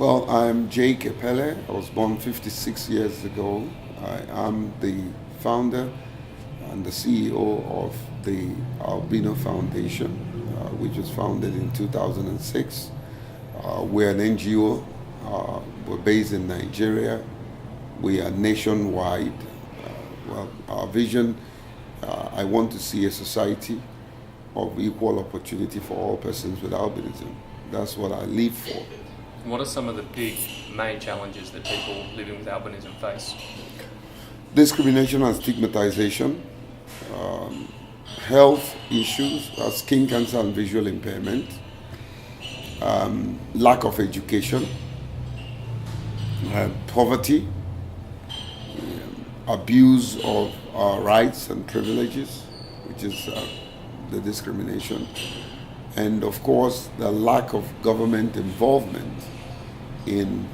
Well, I'm Jake Epelle. I was born 56 years ago. I am the founder and the CEO of the Albino Foundation, which was founded in 2006. We're an NGO. We're based in Nigeria. We are nationwide. Our vision, I want to see a society of equal opportunity for all persons with albinism. That's what I live for. What are some of the big main challenges that people living with albinism face? Discrimination and stigmatization, health issues, skin cancer and visual impairment, lack of education, poverty, abuse of our rights and privileges, which is the discrimination, and of course the lack of government involvement in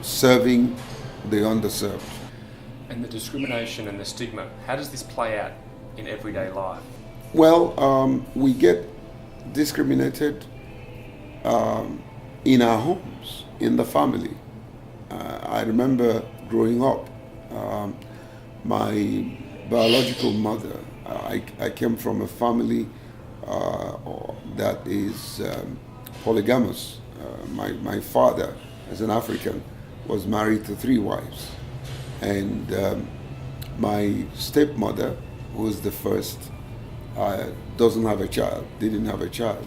serving the underserved. And the discrimination and the stigma, how does this play out in everyday life? Well, we get discriminated in our homes, in the family. I remember growing up, my biological mother, I came from a family that is polygamous. My father, as an African, was married to 3 wives. And my stepmother, who was the first, didn't have a child.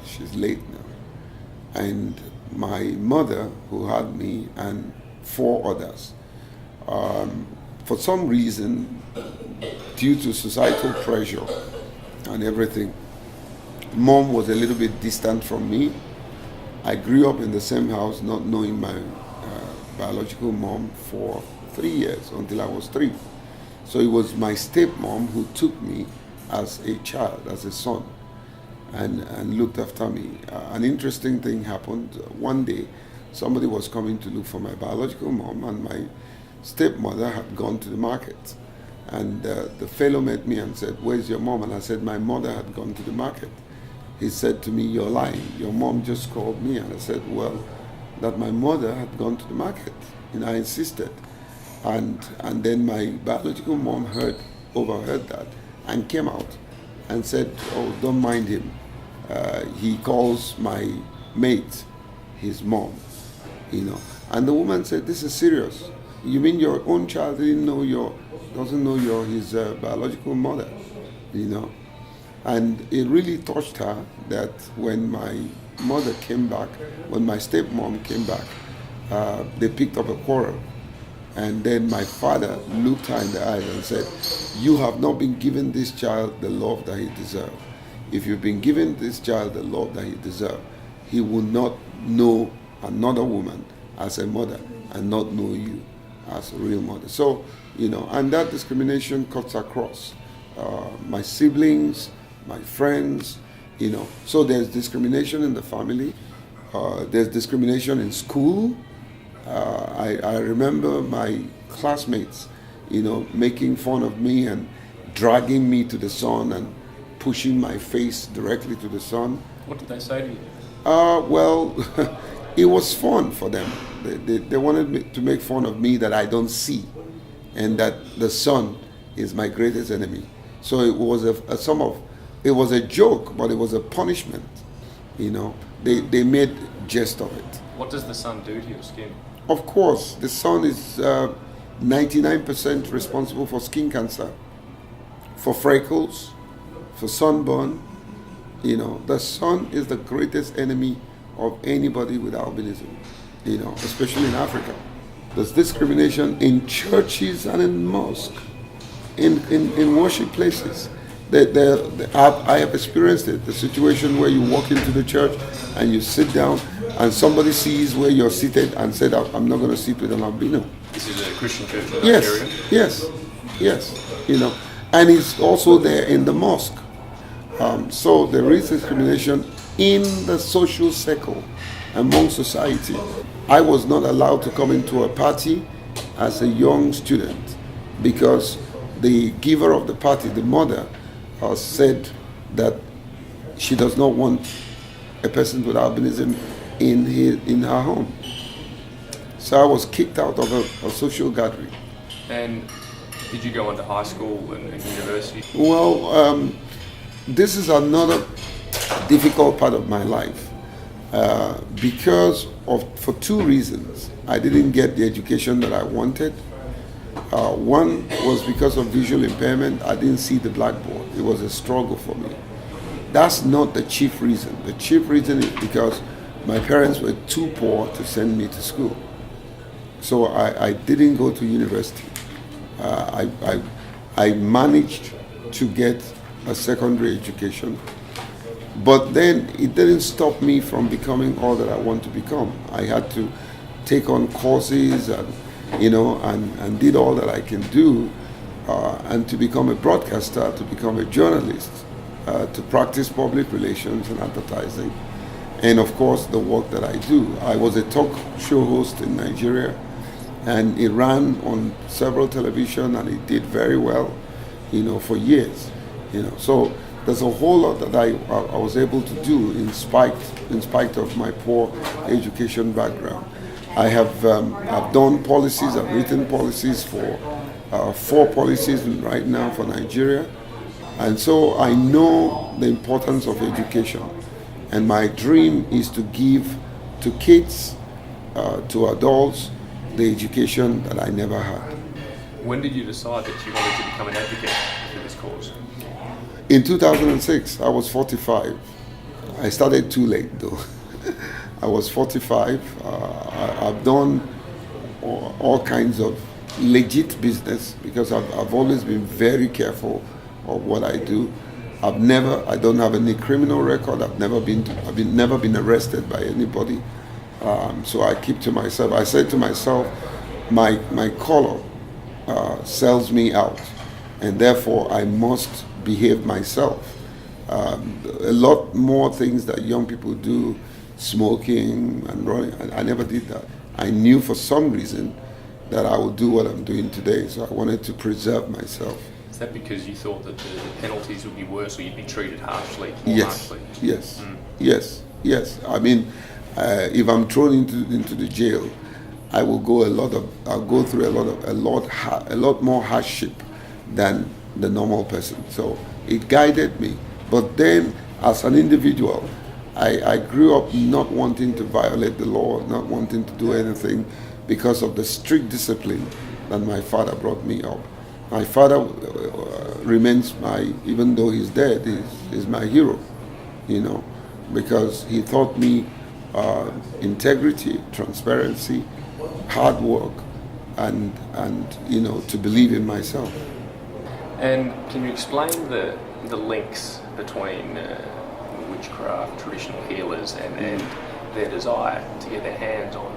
She's late now. And my mother, who had me, and 4 others, for some reason, due to societal pressure and everything, Mom was a little bit distant from me. I grew up in the same house, not knowing my biological mom for 3 years, until I was 3. So it was my stepmom who took me as a child, as a son, and looked after me. An interesting thing happened. One day, somebody was coming to look for my biological mom, and my stepmother had gone to the market. And the fellow met me and said, "Where's your mom?" And I said, "My mother had gone to the market." He said to me, "You're lying. Your mom just called me." And I said, "Well, that my mother had gone to the market." And I insisted. And then my biological mom overheard that and came out and said, "Oh, don't mind him. He calls my mate his mom, And the woman said, "This is serious. You mean your own child doesn't know you're his biological mother, And it really touched her that when my mother came back, when my stepmom came back, they picked up a quarrel. And then my father looked her in the eyes and said, "You have not been giving this child the love that he deserves. If you've been giving this child the love that he deserves, he will not know another woman as a mother and not know you as a real mother." So, and that discrimination cuts across my siblings, my friends, So there's discrimination in the family. There's discrimination in school. I remember my classmates, making fun of me and dragging me to the sun and pushing my face directly to the sun. What did they say to you? Well, it was fun for them. They wanted me to make fun of me that I don't see, and that the sun is my greatest enemy. So it was it was a joke, but it was a punishment. They made jest of it. What does the sun do to your skin? Of course, the sun is 99% responsible for skin cancer, for freckles, for sunburn. The sun is the greatest enemy of anybody with albinism, especially in Africa. There's discrimination in churches and in mosques, in worship places. I have experienced it, the situation where you walk into the church and you sit down and somebody sees where you're seated and said, "I'm not going to sit with an albino." This is a Christian church in Nigeria? Yes. And it's also there in the mosque. So there is discrimination in the social circle, among society. I was not allowed to come into a party as a young student because the giver of the party, the mother, said that she does not want a person with albinism in her home. So I was kicked out of a social gathering. And did you go on to high school and university? Well, this is another difficult part of my life for two reasons. I didn't get the education that I wanted. One was because of visual impairment. I didn't see the blackboard. It was a struggle for me. That's not the chief reason. The chief reason is because my parents were too poor to send me to school. So I didn't go to university. I managed to get a secondary education, but then it didn't stop me from becoming all that I want to become. I had to take on courses and did all that I can do, and to become a broadcaster, to become a journalist, to practice public relations and advertising, and of course the work that I do. I was a talk show host in Nigeria, and it ran on several television, and it did very well, for years. So there's a whole lot that I was able to do in spite of my poor education background. I've done policies. I've written policies for 4 policies right now for Nigeria, and so I know the importance of education. And my dream is to give to kids, to adults, the education that I never had. When did you decide that you wanted to become an advocate for this cause? In 2006, I was 45. I started too late though. I was 45. I've done all kinds of legit business because I've always been very careful of what I do. I don't have any criminal record. I've never been arrested by anybody. So I keep to myself. I said to myself, my color sells me out, and therefore I must behave myself. A lot more things that young people do, smoking and running, I never did that. I knew for some reason that I would do what I'm doing today, so I wanted to preserve myself. Is that because you thought that the penalties would be worse, or you'd be treated harshly? Yes. I mean, if I'm thrown into the jail, I will I'll go through a lot more hardship than the normal person. So it guided me. But then, as an individual, I grew up not wanting to violate the law, not wanting to do anything, because of the strict discipline that my father brought me up. My father remains even though he's dead, is my hero, because he taught me integrity, transparency, hard work, and to believe in myself. And can you explain the links between witchcraft, traditional healers, and their desire to get their hands on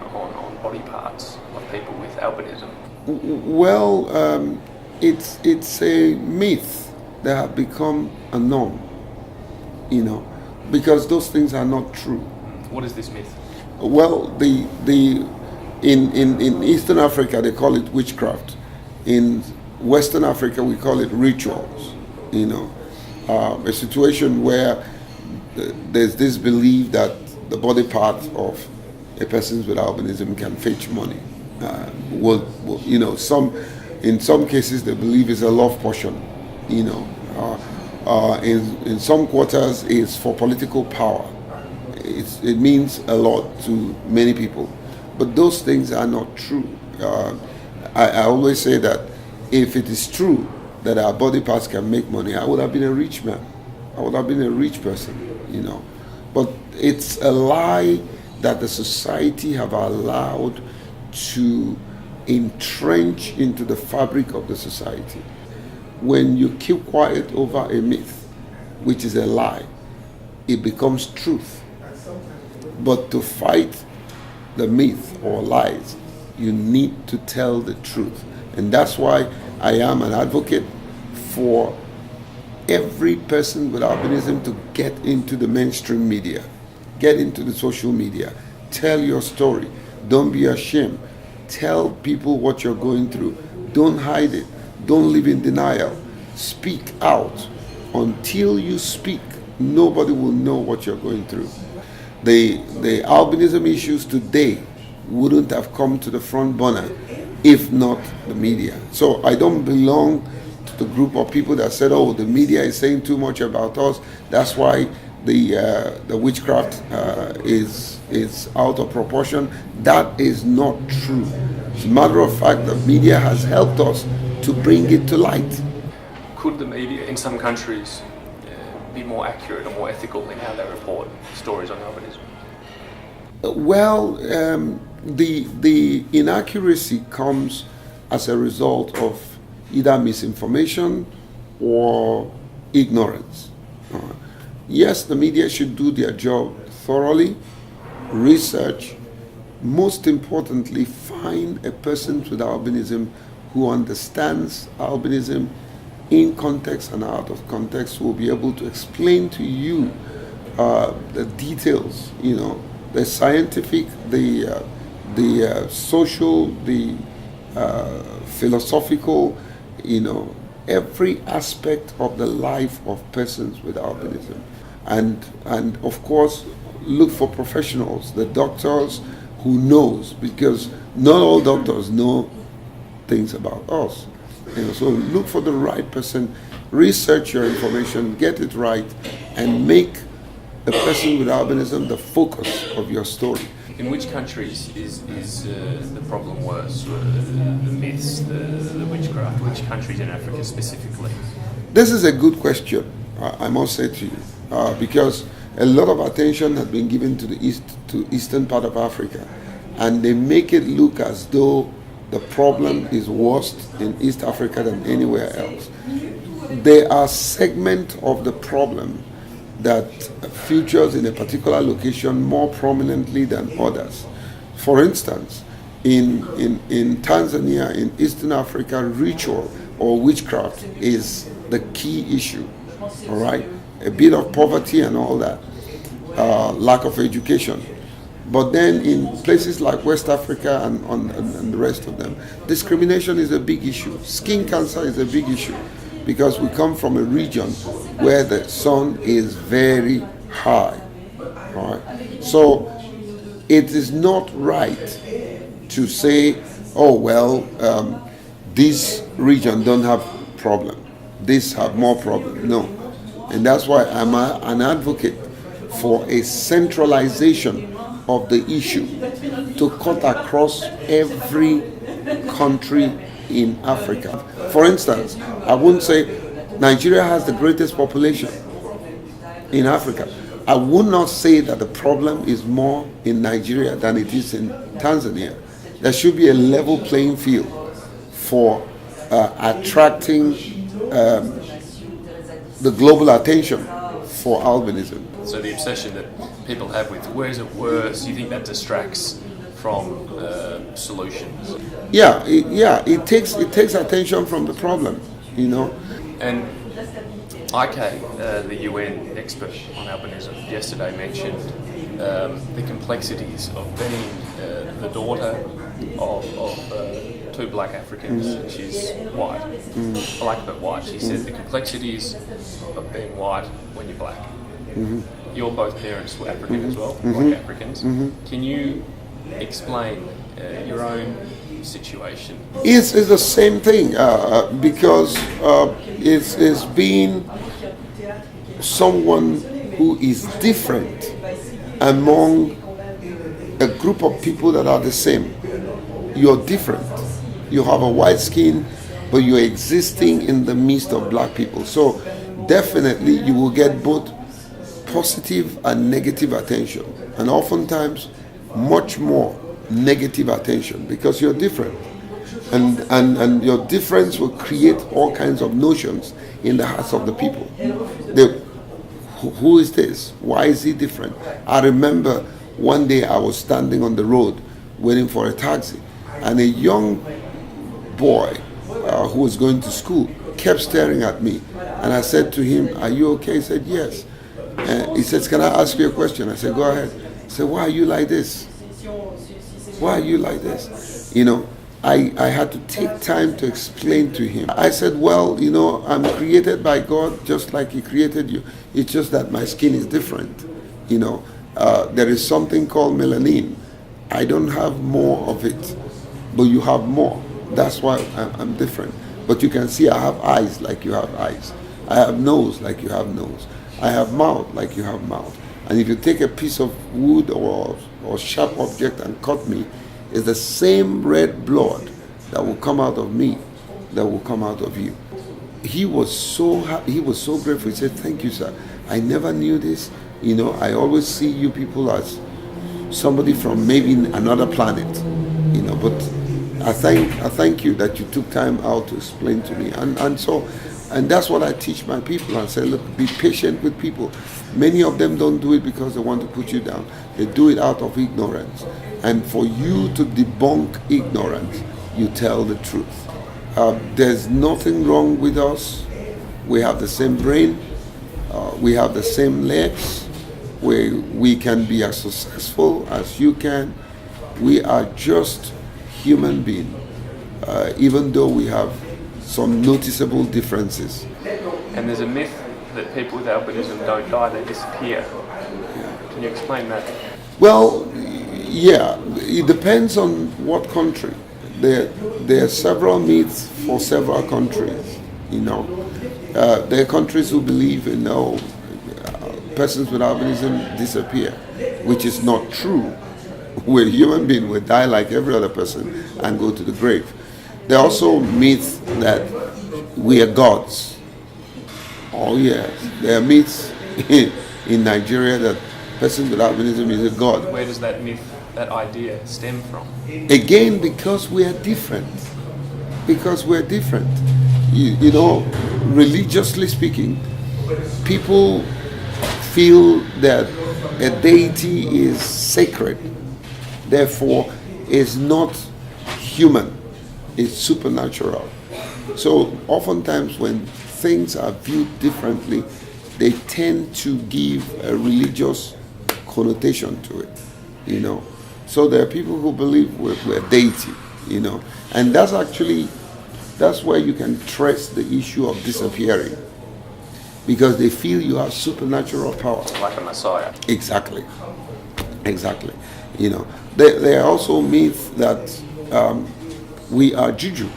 body parts of people with albinism? Well, it's a myth that have become a norm, because those things are not true. What is this myth? Well, in Eastern Africa they call it witchcraft. In Western Africa we call it rituals. A situation where there's this belief that the body part of a person with albinism can fetch money. In some cases they believe it's a love potion. In some quarters it's for political power. It means a lot to many people, but those things are not true. I always say that if it is true that our body parts can make money, I would have been a rich man. I would have been a rich person, But it's a lie that the society have allowed to entrench into the fabric of the society. When you keep quiet over a myth, which is a lie, it becomes truth. But to fight the myth or lies, you need to tell the truth. And that's why I am an advocate for every person with albinism to get into the mainstream media, get into the social media, tell your story. Don't be ashamed. Tell people what you're going through. Don't hide it. Don't live in denial. Speak out. Until you speak, nobody will know what you're going through. the albinism issues today wouldn't have come to the front burner if not the media. So I don't belong to the group of people that said, "Oh, the media is saying too much about us. That's why the witchcraft is out of proportion." That is not true. As a matter of fact, the media has helped us to bring it to light. Could the media in some countries be more accurate or more ethical in how they report stories on albinism? Well, the inaccuracy comes as a result of either misinformation or ignorance. Yes, the media should do their job thoroughly, research, most importantly, find a person with albinism who understands albinism in context and out of context, who will be able to explain to you the details, the scientific, the social, the philosophical, every aspect of the life of persons with albinism. And of course, look for professionals, the doctors who knows, because not all doctors know things about us. So look for the right person, research your information, get it right, and make a person with albinism the focus of your story. In which countries is the problem worse? The myths, the witchcraft? Which countries in Africa specifically? This is a good question, I must say to you, because a lot of attention has been given to the eastern part of Africa, and they make it look as though the problem is worse in East Africa than anywhere else. There are segments of the problem that features in a particular location more prominently than others. For instance, in Tanzania, in Eastern Africa, ritual or witchcraft is the key issue, all right? A bit of poverty and all that, lack of education. But then in places like West Africa and the rest of them, discrimination is a big issue. Skin cancer is a big issue because we come from a region where the sun is very high. All right? So it is not right to say, oh, well, this region don't have problem. This have more problem. No. And that's why I'm an advocate for a centralization of the issue to cut across every country in Africa. For instance, I wouldn't say Nigeria has the greatest population in Africa. I would not say that the problem is more in Nigeria than it is in Tanzania. There should be a level playing field for attracting the global attention for albinism. So the obsession that people have with where is it worse, you think that distracts from solutions? Yeah, it takes attention from the problem, And IK, the UN expert on albinism, yesterday mentioned the complexities of being the daughter of two black Africans. She's white, black but white. She said the complexities of being white when you're black. Your both parents were African as well, black Africans. Can you explain your own situation? It's the same thing because it's being someone who is different among a group of people that are the same. You're different. You have a white skin, but you're existing in the midst of black people. So definitely you will get both positive and negative attention, and oftentimes much more negative attention because you're different, and your difference will create all kinds of notions in the hearts of the people. Who is this? Why is he different? I remember one day I was standing on the road waiting for a taxi, and a young boy who was going to school kept staring at me, and I said to him, "Are you okay?" He said, "Yes." He says, "Can I ask you a question?" I said, "Go ahead." He said, "Why are you like this? Why are you like this?" I had to take time to explain to him. I said, "Well, I'm created by God just like He created you. It's just that my skin is different. There is something called melanin. I don't have more of it, but you have more. That's why I'm different. But you can see I have eyes like you have eyes. I have nose like you have nose. I have mouth like you have mouth. And if you take a piece of wood or sharp object and cut me, it's the same red blood that will come out of me that will come out of you. He was so happy. He was so grateful. He said, "Thank you, sir. I never knew this. You know, I always see you people as somebody from maybe another planet. You know, but I thank you that you took time out to explain to me." And that's what I teach my people. I say, look, be patient with people. Many of them don't do it because they want to put you down. They do it out of ignorance. And for you to debunk ignorance, you tell the truth. There's nothing wrong with us. We have the same brain. We have the same legs. We can be as successful as you can. We are just human beings, even though we have some noticeable differences. And there's a myth that people with albinism don't die, they disappear. Yeah. Can you explain that? Well, yeah, it depends on what country. There are several myths for several countries, you know. There are countries who believe, you know, persons with albinism disappear, which is not true. We're human beings, we die like every other person and go to the grave. There are also myths that we are gods. Oh yes, there are myths in Nigeria that persons with albinism is a god. Where does that myth, that idea stem from? Again, because we are different. Because we're different. You know, religiously speaking, people feel that a deity is sacred, therefore is not human, it's supernatural. So oftentimes when things are viewed differently, they tend to give a religious connotation to it, you know. So there are people who believe we're a deity, you know, and that's where you can trace the issue of disappearing, because they feel you have supernatural power. Like a messiah. Exactly. You know, there are also myths that we are juju.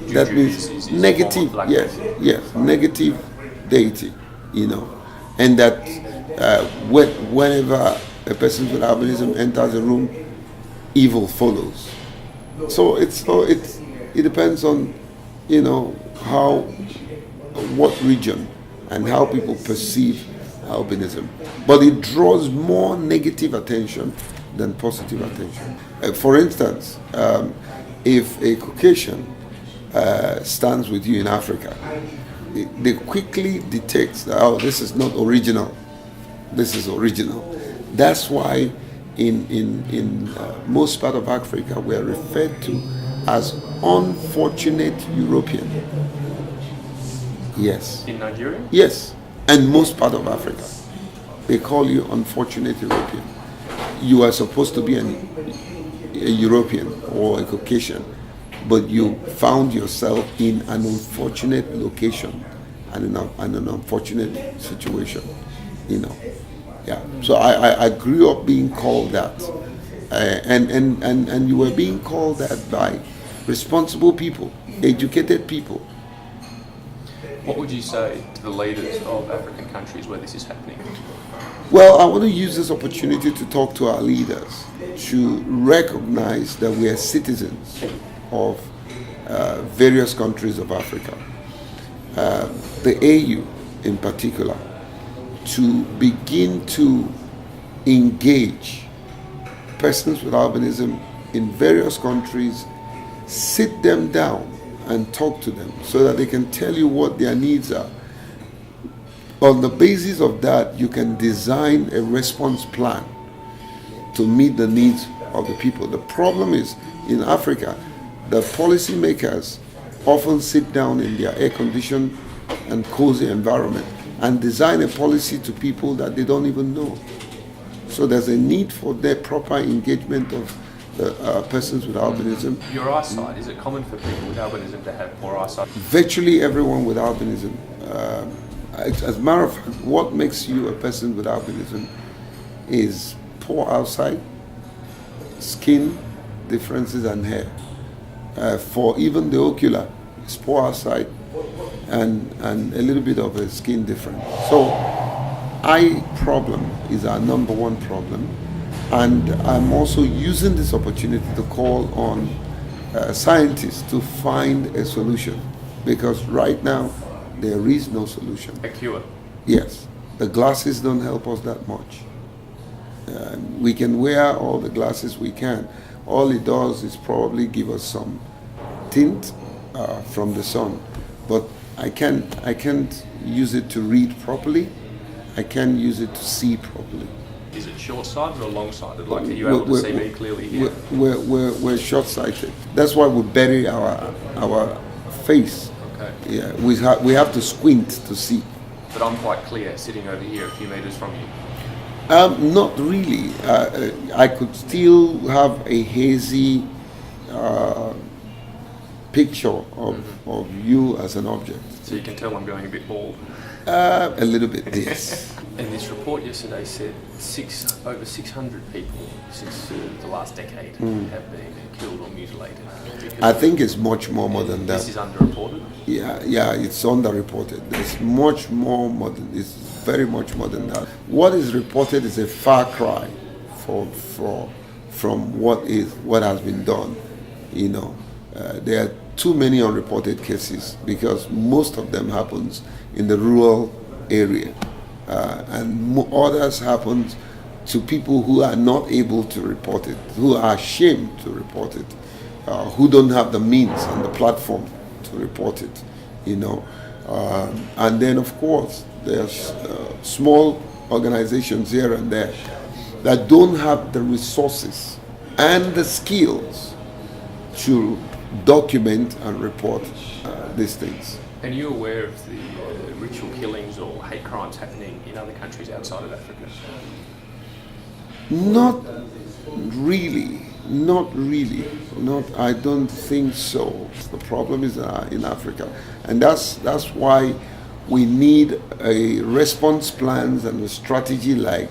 That means negative, yes, negative deity, you know, and that whenever a person with albinism enters a room, evil follows. So it depends on, you know, what region and how people perceive albinism, but it draws more negative attention than positive attention. For instance, if a Caucasian stands with you in Africa, they quickly detect that, oh, this is not original. This is original. That's why in most part of Africa we are referred to as unfortunate European. Yes. In Nigeria? Yes, and most part of Africa. They call you unfortunate European. You are supposed to be a European or a Caucasian, but you found yourself in an unfortunate location and an unfortunate situation, you know. Yeah. So I grew up being called that, and you were being called that by responsible people, educated people. What would you say to the leaders of African countries where this is happening? Well, I want to use this opportunity to talk to our leaders to recognize that we are citizens of various countries of Africa. The AU in particular, to begin to engage persons with albinism in various countries, sit them down and talk to them so that they can tell you what their needs are. On the basis of that, you can design a response plan to meet the needs of the people. The problem is, in Africa, the policymakers often sit down in their air-conditioned and cozy environment and design a policy to people that they don't even know. So there's a need for their proper engagement of the persons with albinism. Your eyesight, is it common for people with albinism to have poor eyesight? Virtually everyone with albinism. As a matter of fact, what makes you a person with albinism is poor outside, skin differences and hair. For even the ocular, it's poor outside and a little bit of a skin difference. So eye problem is our number one problem. And I'm also using this opportunity to call on scientists to find a solution, because right now there is no solution. A cure. Yes, the glasses don't help us that much. We can wear all the glasses we can. All it does is probably give us some tint from the sun, but I can't use it to read properly. I can't use it to see properly. Is it short-sighted or long-sighted? Like, are you able to see me clearly here? We're short-sighted. That's why we bury our face. Okay. Yeah, we have to squint to see. But I'm quite clear sitting over here a few meters from you. Not really. I could still have a hazy picture of you as an object. So you can tell I'm going a bit bald. A little bit, yes. And this report yesterday said over 600 people since the last decade have been killed or mutilated. I think it's much more than that. This is underreported? Yeah, it's underreported. There's much more modern. It's very much more than that. What is reported is a far cry from what has been done. You know, there are too many unreported cases because most of them happens in the rural area, and others happen to people who are not able to report it, who are ashamed to report it, who don't have the means and the platform to report it, you know. And then, of course, there's small organizations here and there that don't have the resources and the skills to document and report these things. And you're aware of the ritual killings or hate crimes happening in other countries outside of Africa? Not really. I don't think so. The problem is in Africa, and that's why we need a response plans and a strategy like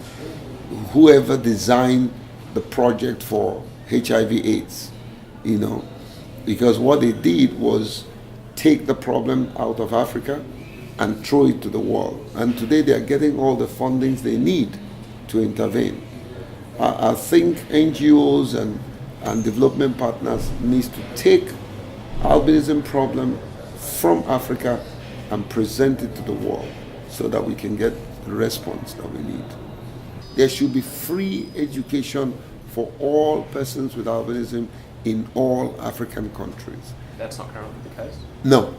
whoever designed the project for HIV/AIDS, you know, because what they did was take the problem out of Africa and throw it to the world. And today they are getting all the fundings they need to intervene. I think NGOs and development partners needs to take albinism problem from Africa and present it to the world so that we can get the response that we need. There should be free education for all persons with albinism in all African countries. That's not currently the case? No.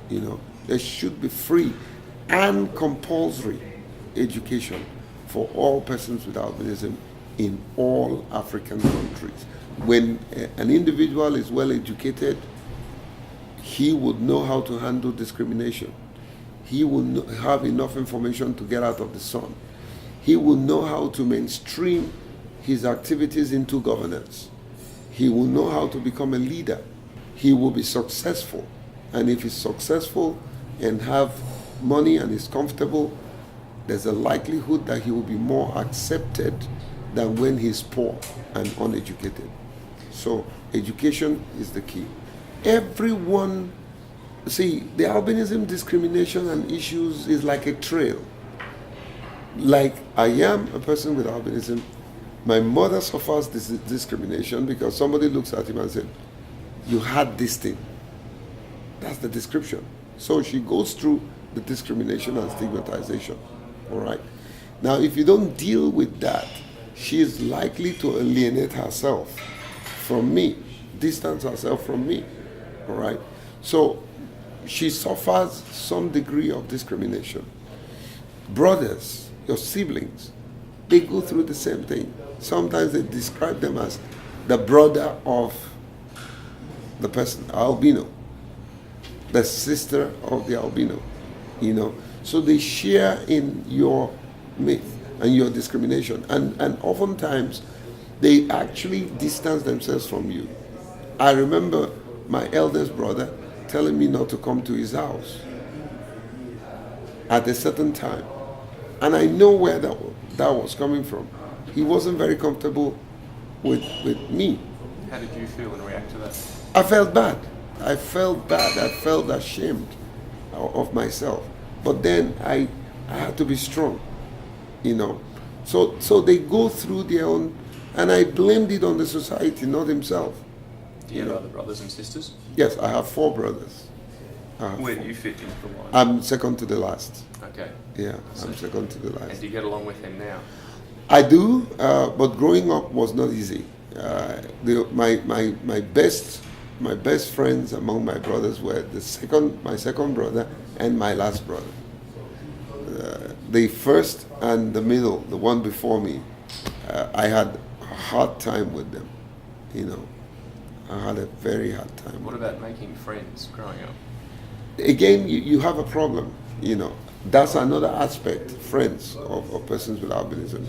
You know, there should be free and compulsory education for all persons with albinism in all African countries. When an individual is well educated, he would know how to handle discrimination. He will have enough information to get out of the sun. He will know how to mainstream his activities into governance. He will know how to become a leader. He will be successful. And if he's successful and have money and is comfortable, there's a likelihood that he will be more accepted than when he's poor and uneducated. So education is the key. Everyone, see, the albinism discrimination and issues is like a trail. Like I am a person with albinism, my mother suffers this discrimination because somebody looks at him and said, you had this thing. That's the description. So she goes through the discrimination and stigmatization. All right. Now, if you don't deal with that, she is likely to alienate herself from me, distance herself from me. All right. So she suffers some degree of discrimination. Brothers, your siblings, they go through the same thing. Sometimes they describe them as the brother of the person, albino, the sister of the albino, you know. So they share in your myth and your discrimination. And oftentimes, they actually distance themselves from you. I remember my eldest brother telling me not to come to his house at a certain time. And I know where that was coming from. he wasn't very comfortable with me. How did you feel and react to that? I felt bad. I felt ashamed of myself. But then I had to be strong, you know. So they go through their own, and I blamed it on the society, not himself. Do you have other brothers and sisters? Yes, I have 4 brothers. Where do you fit into the line? I'm second to the last. Okay. Yeah, I'm second to the And last. do you get along with him now? I do, but growing up was not easy. My best friends among my brothers were my second brother and my last brother. The first and the middle, the one before me, I had a hard time with them. You know, I had a very hard time. What about making friends growing up? Again, you have a problem. You know, that's another aspect, friends of persons with albinism.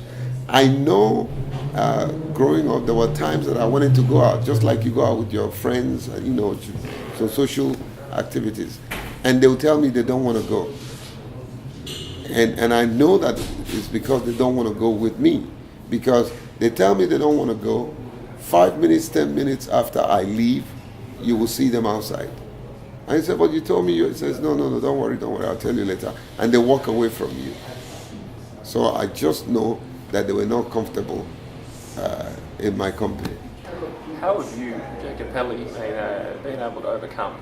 I know growing up, there were times that I wanted to go out, just like you go out with your friends, you know, so social activities. And they'll tell me they don't want to go. And I know that it's because they don't want to go with me. Because they tell me they don't want to go, 5 minutes, 10 minutes after I leave, you will see them outside. And I said, but you told me, he says, no, don't worry, I'll tell you later. And they walk away from you. So I just know that they were not comfortable in my company. How have you, Epelle, been able to overcome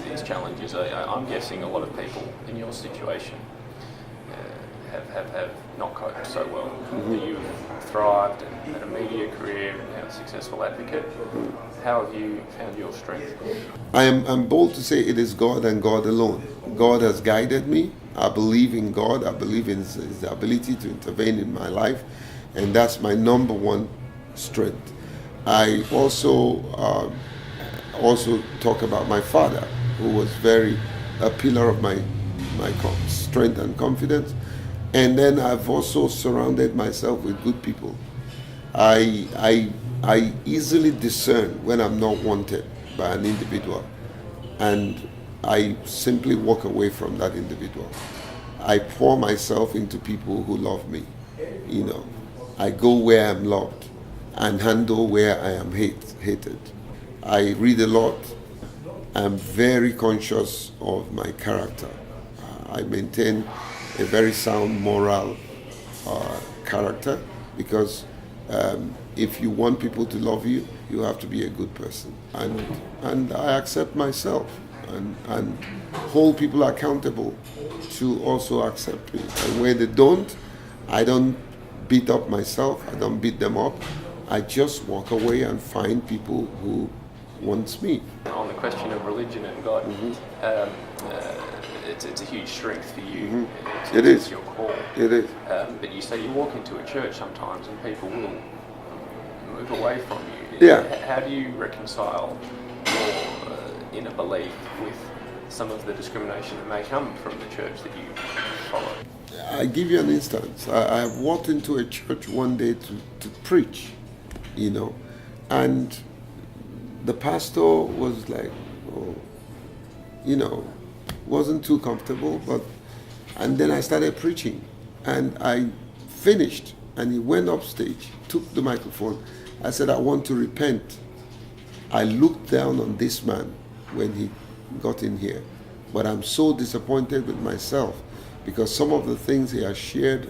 these challenges? I'm guessing a lot of people in your situation have not coped so well. Mm-hmm. You've thrived and had a media career and now a successful advocate. How have you found your strength? I'm bold to say it is God and God alone. God has guided me. I believe in God. I believe in his ability to intervene in my life, and that's my number one strength. I also talk about my father, who was a pillar of my strength and confidence. And then I've also surrounded myself with good people. I easily discern when I'm not wanted by an individual, and I simply walk away from that individual. I pour myself into people who love me. You know, I go where I'm loved and handle where I am hated. I read a lot. I'm very conscious of my character. I maintain a very sound moral character, because if you want people to love you, you have to be a good person. And I accept myself and hold people accountable to also accept me. And where they don't, I don't beat up myself, I don't beat them up. I just walk away and find people who wants me. On the question of religion and God, it's a huge strength for you. Mm-hmm. It's your core. It is. But you say you walk into a church sometimes and people will move away from you. Yeah. How do you reconcile your inner belief with some of the discrimination that may come from the church that you follow? I give you an instance. I walked into a church one day to preach, you know, and the pastor was like, wasn't too comfortable, and then I started preaching, and I finished, and he went up stage, took the microphone. I said, I want to repent. I looked down on this man when he got in here, but I'm so disappointed with myself because some of the things he has shared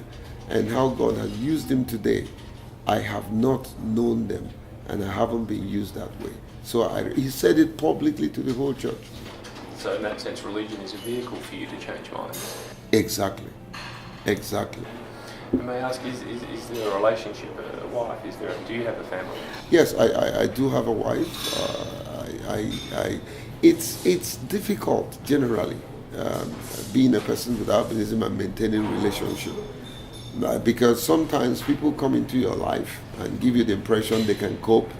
and how God has used him today, I have not known them, and I haven't been used that way. So he said it publicly to the whole church. So in that sense, religion is a vehicle for you to change minds. Exactly. And may I ask, is there a relationship, a wife? Do you have a family? Yes, I do have a wife. It's difficult generally being a person with albinism and maintaining relationship, because sometimes people come into your life and give you the impression they can cope,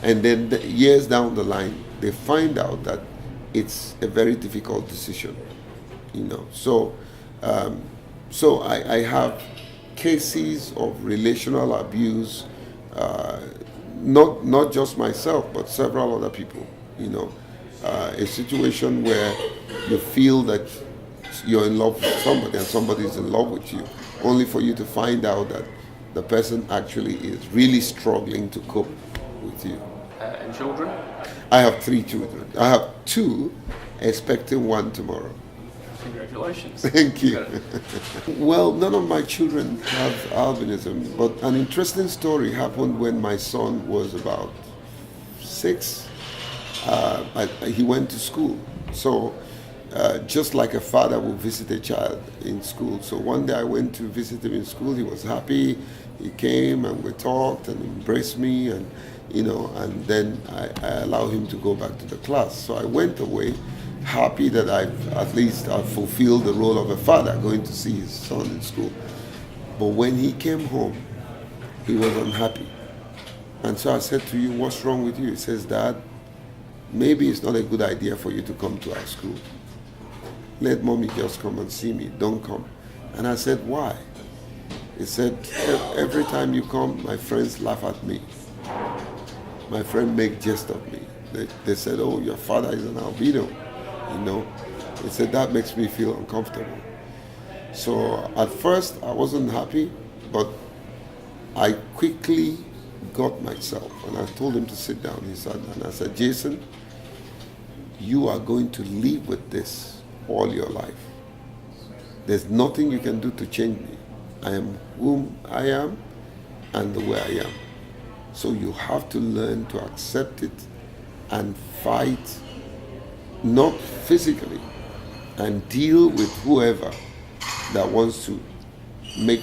and then years down the line they find out that it's a very difficult decision, you know. So I have cases of relational abuse, not just myself, but several other people, you know. A situation where you feel that you're in love with somebody and somebody is in love with you, only for you to find out that the person actually is really struggling to cope with you. And children? I have 3 children. I have 2, expecting 1 tomorrow. Congratulations. Thank you. Well, none of my children have albinism, but an interesting story happened when my son was about 6. He went to school. So just like a father will visit a child in school. So one day I went to visit him in school. He was happy. He came and we talked and embraced me, and and then I allowed him to go back to the class. So I went away happy that I've fulfilled the role of a father, going to see his son in school. But when he came home, he was unhappy. And so I said to you, what's wrong with you? He says, Dad, maybe it's not a good idea for you to come to our school. Let mommy just come and see me. Don't come. And I said, why? He said, every time you come, my friends laugh at me. My friend make jest of me. They said, oh, your father is an albino. He said, that makes me feel uncomfortable. So at first I wasn't happy, but I quickly got myself and I told him to sit down. And I said, Jason, you are going to live with this all your life. There's nothing you can do to change me. I am whom I am and the way I am. So you have to learn to accept it and fight, not physically, and deal with whoever that wants to make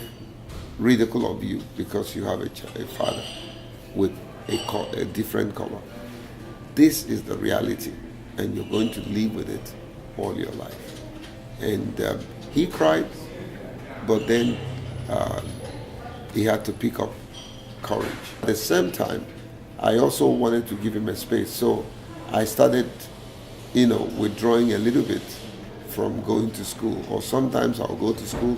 ridicule of you because you have a father with a different color. This is the reality, and you're going to live with it all your life. And he cried, but then he had to pick up courage. At the same time, I also wanted to give him a space, so I started, withdrawing a little bit from going to school. Or sometimes I'll go to school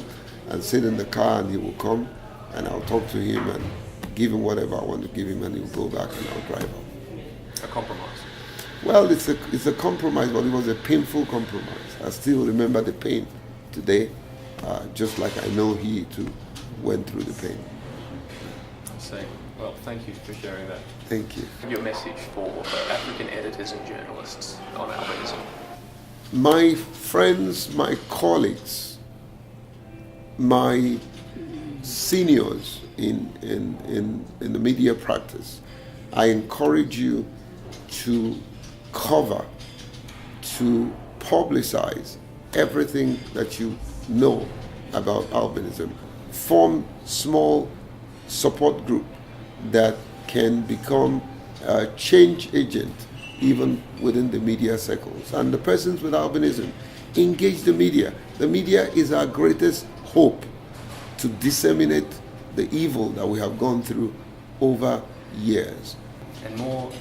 and sit in the car, and he will come, and I'll talk to him and give him whatever I want to give him, and he'll go back and I'll drive off. A compromise. Well, it's a compromise, but it was a painful compromise. I still remember the pain today, just like I know he too went through the pain. I see. Well, thank you for sharing that. Thank you. Your message for African editors and journalists on albinism. My friends, my colleagues, my seniors in the media practice, I encourage you to cover, to publicize everything that you know about albinism. Form small support group that can become a change agent even within the media circles. And the persons with albinism, engage the media. The media is our greatest hope to disseminate the evil that we have gone through over years. And more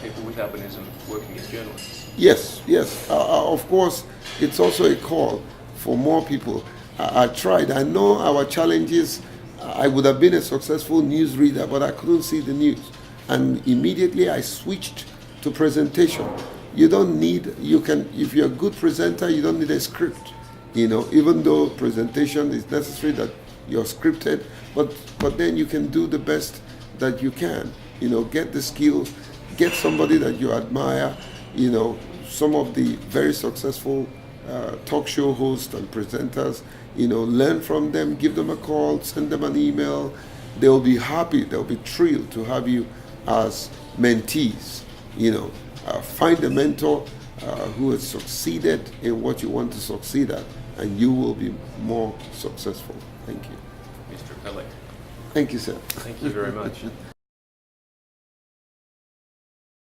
people with albinism working as journalists. Yes. Of course, it's also a call for more people. I tried. I know our challenges. I would have been a successful news reader, but I couldn't see the news. And immediately I switched to presentation. You don't need, if you're a good presenter, you don't need a script. Even though presentation is necessary that you're scripted, but then you can do the best that you can. Get the skills, get somebody that you admire. Some of the very successful talk show hosts and presenters, learn from them, give them a call, send them an email. They'll be happy, they'll be thrilled to have you as mentees. Find a mentor who has succeeded in what you want to succeed at, and you will be more successful. Thank you. Mr. Epelle. Thank you, sir. Thank you very much.